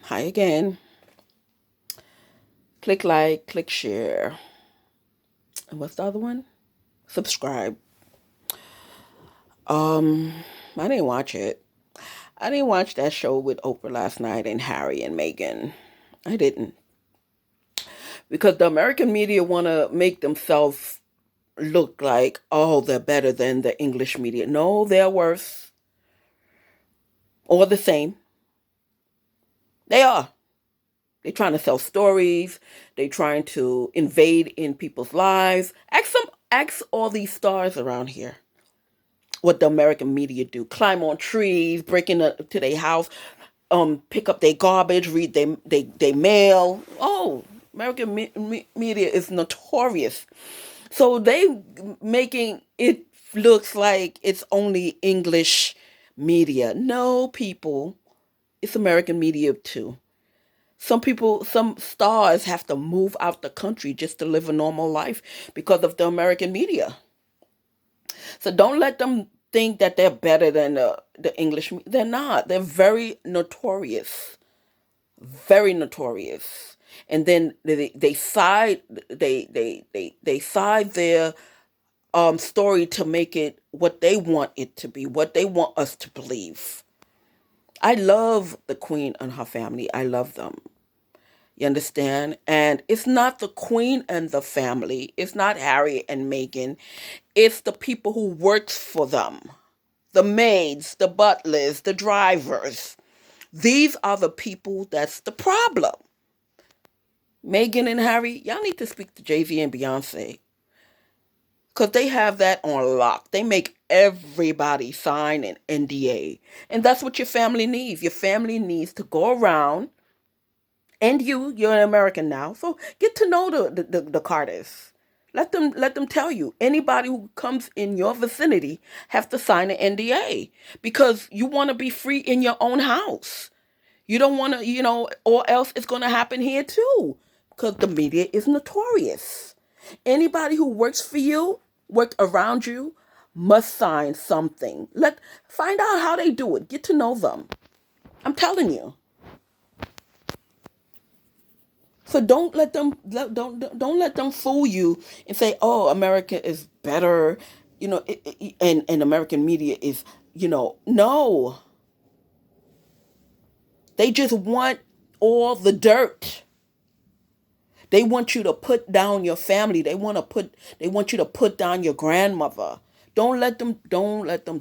Hi again. Click like, click share. And what's the other one? Subscribe. Um, I didn't watch it. I didn't watch that show with Oprah last night and Harry and Meghan. I didn't. Because the American media want to make themselves look like, oh, they're better than the English media. No, they're worse. Or the same. They are. They're trying to sell stories. They're trying to invade in people's lives. Ask all these stars around here what the American media do. Climb on trees, break into their house, pick up their garbage, read they mail. Oh, American media is notorious. So they making it looks like it's only English media. No, people, it's American media too. Some stars have to move out the country just to live a normal life because of the American media. So don't let them think that they're better than the English. They're not. They're very notorious. Very notorious. And then they side their story to make it what they want it to be, what they want us to believe. I love the Queen and her family. I love them. You understand? And it's not the Queen and the family. It's not Harry and Meghan. It's the people who works for them. The maids, the butlers, the drivers. These are the people that's the problem. Meghan and Harry, y'all need to speak to Jay-Z and Beyonce. Because they have that on lock. They make everybody sign an NDA. And that's what your family needs. Your family needs to go around. And you're an American now, so get to know the Carters. Let them tell you. Anybody who comes in your vicinity have to sign an NDA because you want to be free in your own house. You don't want to, or else it's going to happen here too because the media is notorious. Anybody who works for you, work around you, must sign something. Find out how they do it. Get to know them. I'm telling you. So don't let them fool you and say, "Oh, America is better," and American media is, no. They just want all the dirt. They want you to put down your family. They want you to put down your grandmother. Don't let them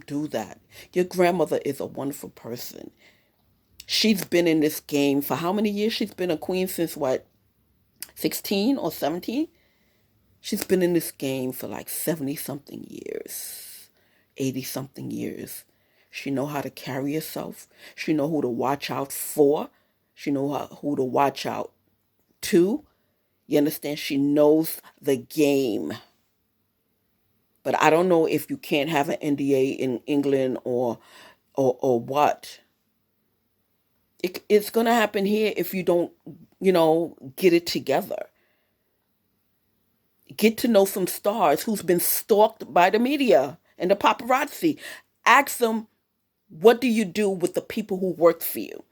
do that. Your grandmother is a wonderful person. She's been in this game for how many years? She's been a queen since what? 16 or 17? She's been in this game for like 70 something years, 80 something years. She know how to carry herself. She know who to watch out for. She know who to watch out to. You understand? She knows the game. But I don't know if you can't have an NDA in England or what. It's going to happen here if you don't, get it together. Get to know some stars who's been stalked by the media and the paparazzi. Ask them, what do you do with the people who work for you?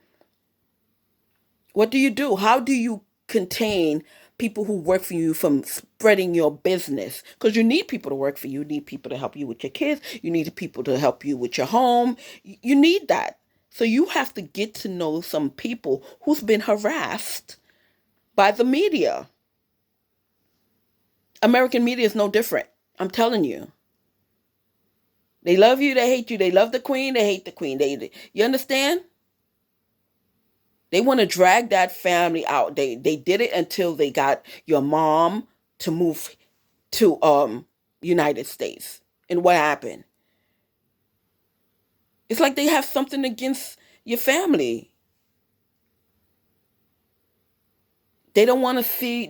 What do you do? How do you contain people who work for you from spreading your business? Because you need people to work for you. You need people to help you with your kids. You need people to help you with your home. You need that. So you have to get to know some people who's been harassed by the media. American media is no different. I'm telling you. They love you, they hate you. They love the queen, they hate the queen. You understand? They want to drag that family out. They did it until they got your mom to move to United States. And what happened? It's like they have something against your family. They don't want to see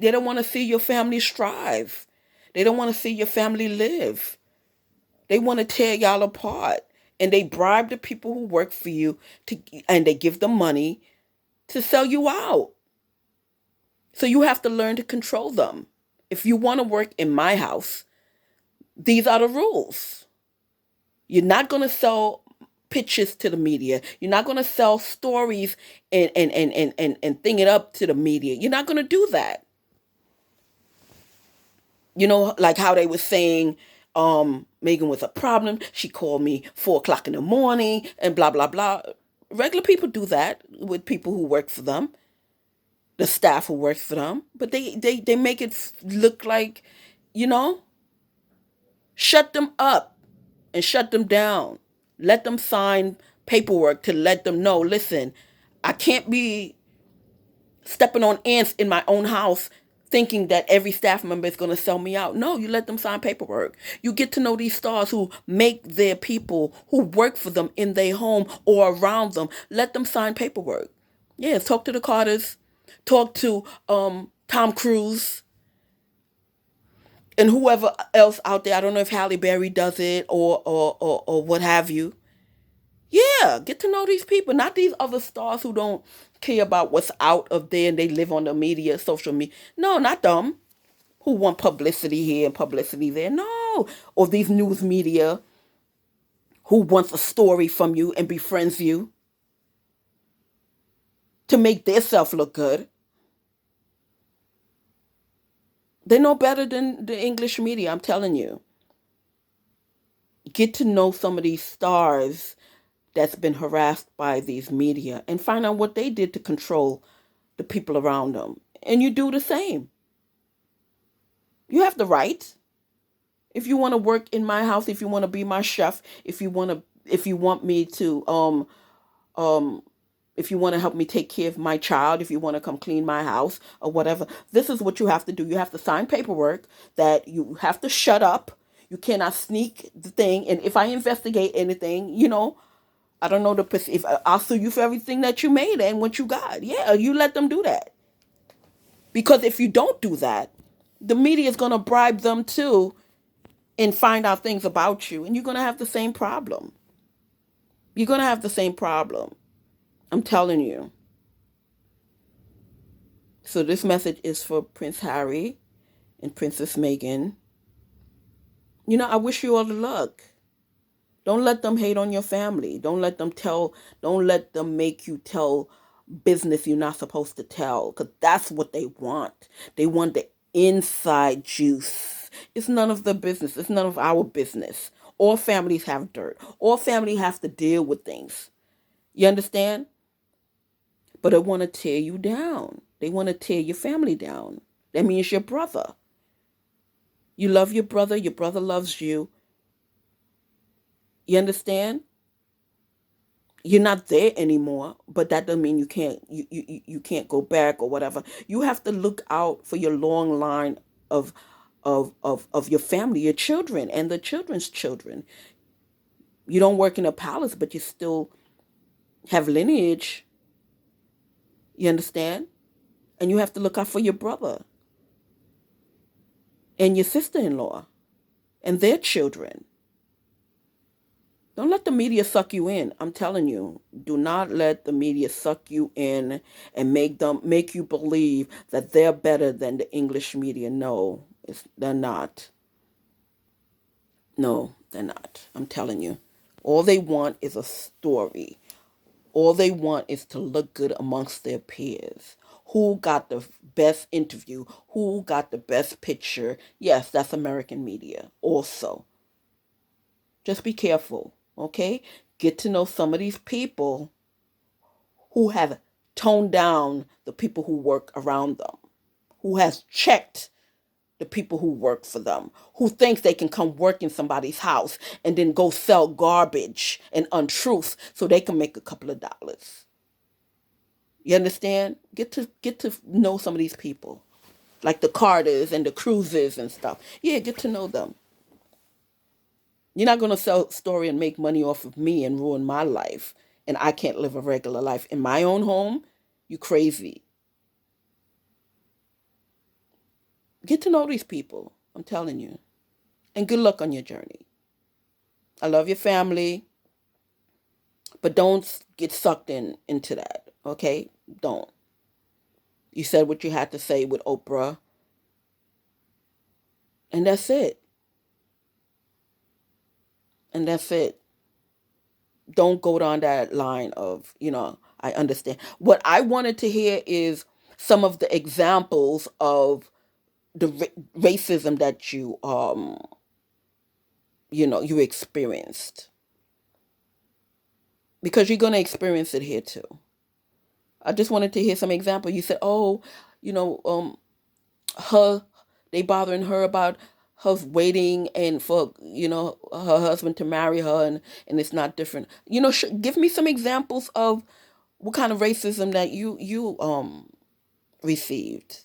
your family strive. They don't want to see your family live. They want to tear y'all apart. And they bribe the people who work for you and they give them money to sell you out. So you have to learn to control them. If you want to work in my house, these are the rules. You're not going to sell pictures to the media. You're not going to sell stories and thing it up to the media. You're not going to do that. Like how they were saying, Meghan was a problem. She called me 4 o'clock in the morning and blah, blah, blah. Regular people do that with people who work for them, the staff who works for them. But they make it look like, you know, shut them up and shut them down. Let them sign paperwork to let them know, listen, I can't be stepping on ants in my own house thinking that every staff member is going to sell me out. No, you let them sign paperwork. You get to know these stars who make their people who work for them in their home or around them. Let them sign paperwork. Yeah, talk to the Carters, talk to Tom Cruise, and whoever else out there. I don't know if Halle Berry does it or what have you. Yeah, get to know these people, not these other stars who don't care about what's out of there and they live on the media, social media. No, not them. Who want publicity here and publicity there. No. Or these news media who wants a story from you and befriends you to make their self look good. They know better than the English media, I'm telling you. Get to know some of these stars that's been harassed by these media and find out what they did to control the people around them. And you do the same. You have the right. If you want to work in my house, if you want to be my chef, if you want me to um if you want to help me take care of my child, if you want to come clean my house or whatever, this is what you have to do. You have to sign paperwork that you have to shut up. You cannot sneak the thing. And if I investigate anything, I don't know if I'll sue you for everything that you made and what you got. Yeah, you let them do that. Because if you don't do that, the media is going to bribe them too and find out things about you. And you're going to have the same problem. You're going to have the same problem. I'm telling you. So this message is for Prince Harry and Princess Meghan. I wish you all the luck. Don't let them hate on your family. Don't let them make you tell business you're not supposed to tell, because that's what they want. They want the inside juice. It's none of their business. It's none of our business. All families have dirt. All family have to deal with things. You understand? But they want to tear you down. They want to tear your family down. That means your brother. You love your brother loves you. You understand? You're not there anymore, but that doesn't mean you can't go back or whatever. You have to look out for your long line of of your family, your children and the children's children. You don't work in a palace, but you still have lineage. You understand? And you have to look out for your brother and your sister-in-law and their children. Don't let the media suck you in. I'm telling you, do not let the media suck you in and make you believe that they're better than the English media. No, they're not. No, they're not. I'm telling you. All they want is a story. All they want is to look good amongst their peers. Who got the best interview? Who got the best picture? Yes, that's American media also. Just be careful, okay? Get to know some of these people who have toned down the people who work around them, who has checked the people who work for them, who thinks they can come work in somebody's house and then go sell garbage and untruth so they can make a couple of dollars. You understand? Get to know some of these people, like the Carters and the Cruises and stuff. Yeah, get to know them. You're not going to sell a story and make money off of me and ruin my life, and I can't live a regular life in my own home. You crazy. Get to know these people. I'm telling you. And good luck on your journey. I love your family, but don't get sucked into that, okay? Don't. You said what you had to say with Oprah, and that's it. And that's it. Don't go down that line of, I understand. What I wanted to hear is some of the examples of the racism that you experienced, because you're going to experience it here too. I just wanted to hear some example. You said, "Oh, you know, her they bothering her about her waiting and for her husband to marry her, and it's not different." Give me some examples of what kind of racism that you received.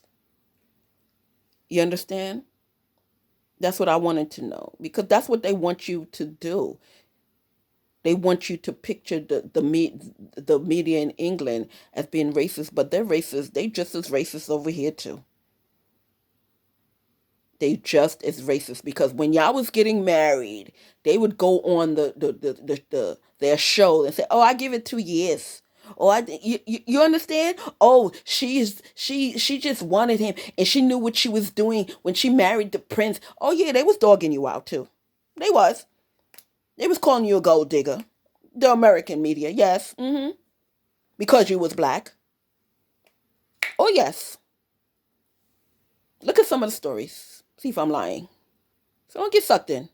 You understand? That's what I wanted to know, because that's what they want you to do. They want you to picture the media in England as being racist, but they're racist. They just as racist over here too. They just as racist, because when y'all was getting married, they would go on their show and say, "Oh, I give it 2 years." Oh, you understand? Oh, she just wanted him, and she knew what she was doing when she married the prince. Oh yeah, they was dogging you out too. They was calling you a gold digger. The American media, yes, because you was black. Oh yes. Look at some of the stories. See if I'm lying. So don't get sucked in.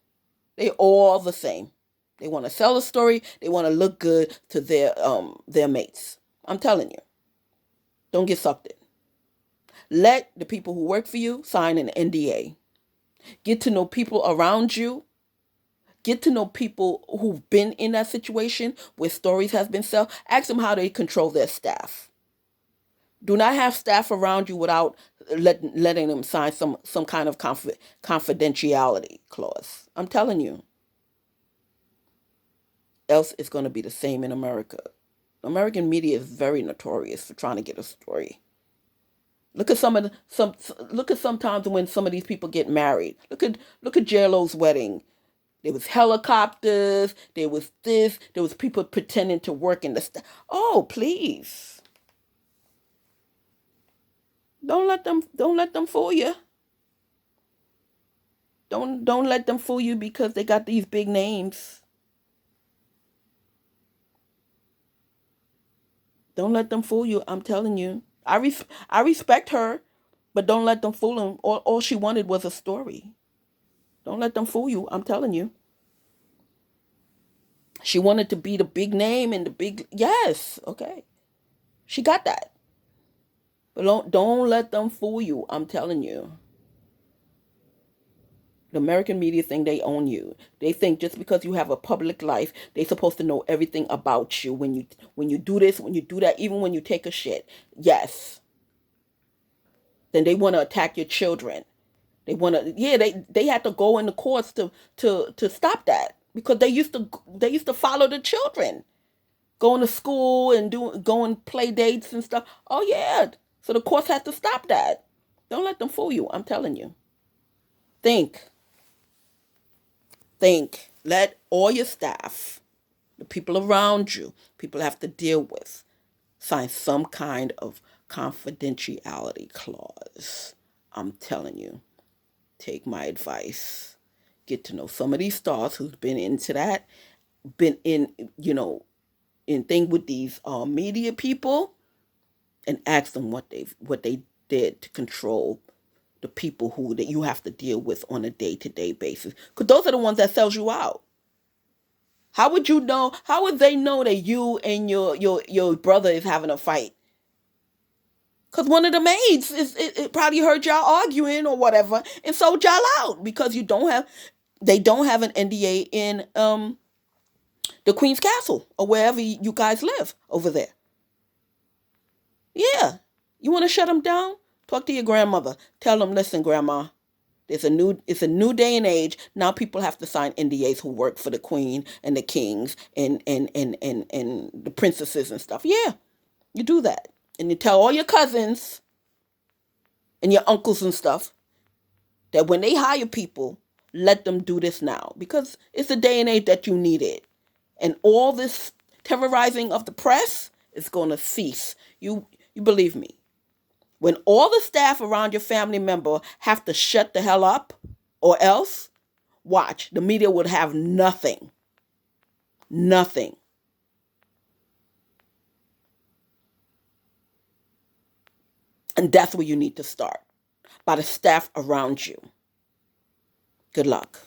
They all the same. They want to sell a story. They want to look good to their mates. I'm telling you, don't get sucked in. Let the people who work for you sign an NDA. Get to know people around you. Get to know people who've been in that situation where stories has been sold. Ask them how they control their staff. Do not have staff around you without letting them sign some kind of confidentiality clause. I'm telling you, else it's going to be the same in America. American media is very notorious for trying to get a story. Look at look at sometimes when some of these people get married. Look at JLo's wedding. There was helicopters. There was this. There was people pretending to work in the Oh, please! Don't let them fool you. Don't let them fool you because they got these big names. Don't let them fool you. I'm telling you. I respect her, but don't let them fool him. All she wanted was a story. Don't let them fool you. I'm telling you. She wanted to be the big name and the big, yes, okay. She got that. But don't let them fool you. I'm telling you. The American media think they own you. They think just because you have a public life, they're supposed to know everything about you. When you do this, when you do that, even when you take a shit. Yes. Then they want to attack your children. They want to, yeah, they had to go in the courts to stop that, because they used to follow the children, going to school and going play dates and stuff. Oh yeah, so the courts had to stop that. Don't let them fool you. I'm telling you. Think, think. Let all your staff, the people around you, people have to deal with, sign some kind of confidentiality clause. I'm telling you. Take my advice. Get to know some of these stars who's been into that, been in thing with these media people, and ask them what they did to control the people who that you have to deal with on a day-to-day basis. Because those are the ones that sells you out. How would you know? How would they know that you and your brother is having a fight? Because one of the maids it probably heard y'all arguing or whatever and sold y'all out, because they don't have an NDA in the Queen's Castle or wherever you guys live over there. Yeah. You want to shut them down? Talk to your grandmother. Tell them, listen, grandma, it's a new day and age. Now people have to sign NDAs who work for the Queen and the kings and the princesses and stuff. Yeah. You do that. And you tell all your cousins and your uncles and stuff that when they hire people, let them do this now, because it's a day and age that you need it. And all this terrorizing of the press is going to cease. You believe me. When all the staff around your family member have to shut the hell up, or else, watch, the media would have nothing. Nothing. And that's where you need to start, by the staff around you. Good luck.